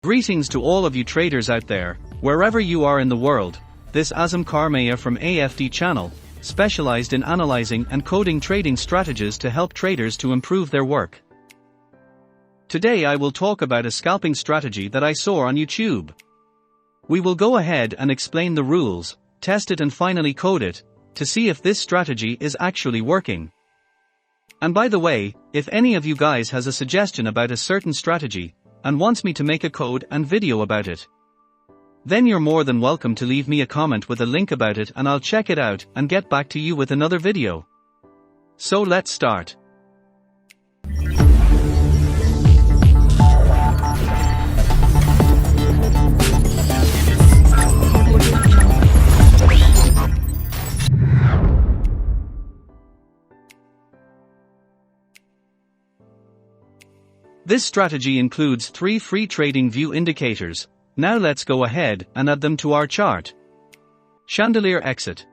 Greetings to all of you traders out there, wherever you are in the world. This AZZAM Karmaya from AFD channel, specialized in analyzing and coding trading strategies to help traders to improve their work. Today I will talk about a scalping strategy that I saw on YouTube. We will go ahead and explain the rules, test it and finally code it, to see if this strategy is actually working. And by the way, if any of you guys has a suggestion about a certain strategy, and wants me to make a code and video about it, then you're more than welcome to leave me a comment with a link about it and I'll check it out and get back to you with another video. So let's start. This strategy includes 3 free trading view indicators. Now let's go ahead and add them to our chart. Chandelier exit.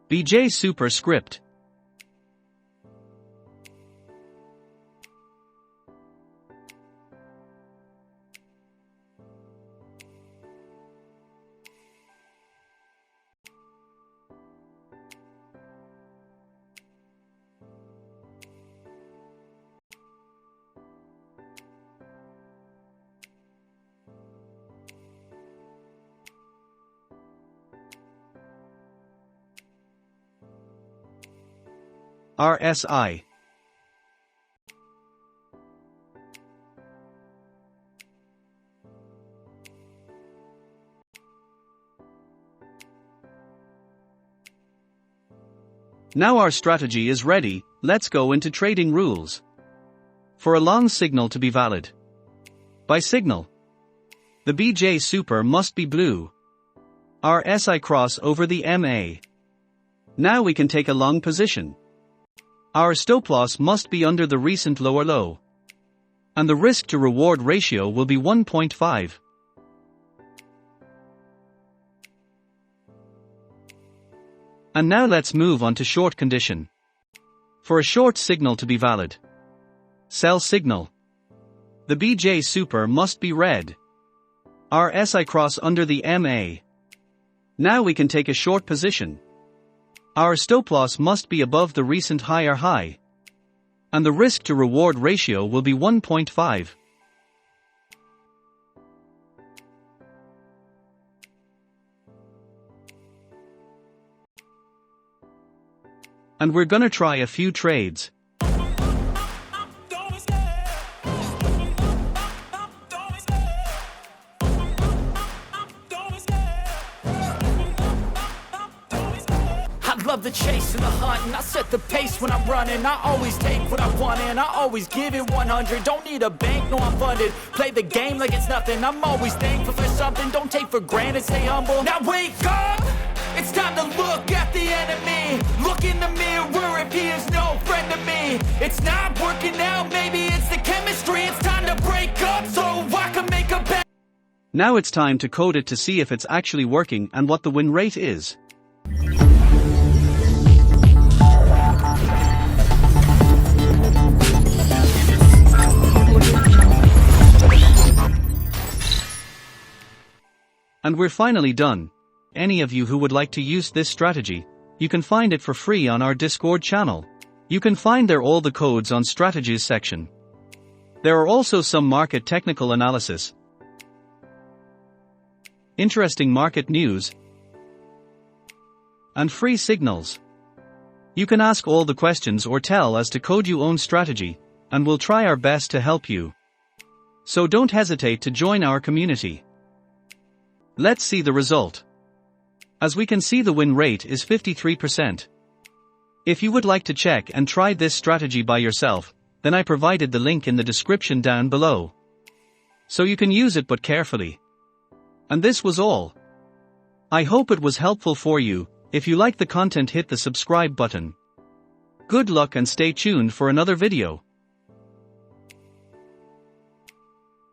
BJ superscript. RSI. Now our strategy is ready, let's go into trading rules. For a long signal to be valid. By signal, the BJ super must be blue. RSI cross over the MA. Now we can take a long position. Our stop loss must be under the recent lower low. And the risk to reward ratio will be 1.5. And now let's move on to short condition. For a short signal to be valid. Sell signal. The BJ super must be red. RSI cross under the MA. Now we can take a short position. Our stop loss must be above the recent higher high. And the risk to reward ratio will be 1.5. And we're gonna try a few trades. Love the chase and the hunt, and I set the pace when I'm running. I always take what I want and I always give it 100. Don't need a bank, no I'm funded. Play the game like it's nothing. I'm always thankful for something. Don't take for granted, stay humble. Now wake up! It's time to look at the enemy. Look in the mirror if he is no friend to me. It's not working out, maybe it's the chemistry. It's time to break up so I can make a bet. Now it's time to code it to see if it's actually working and what the win rate is. And we're finally done. Any of you who would like to use this strategy, you can find it for free on our Discord channel. You can find there all the codes on strategies section. There are also some market technical analysis, interesting market news, and free signals. You can ask all the questions or tell us to code your own strategy, and we'll try our best to help you. So don't hesitate to join our community. Let's see the result. As we can see, the win rate is 53%. If you would like to check and try this strategy by yourself, then I provided the link in the description down below. So you can use it but carefully. And this was all. I hope it was helpful for you. If you like the content, hit the subscribe button. Good luck and stay tuned for another video.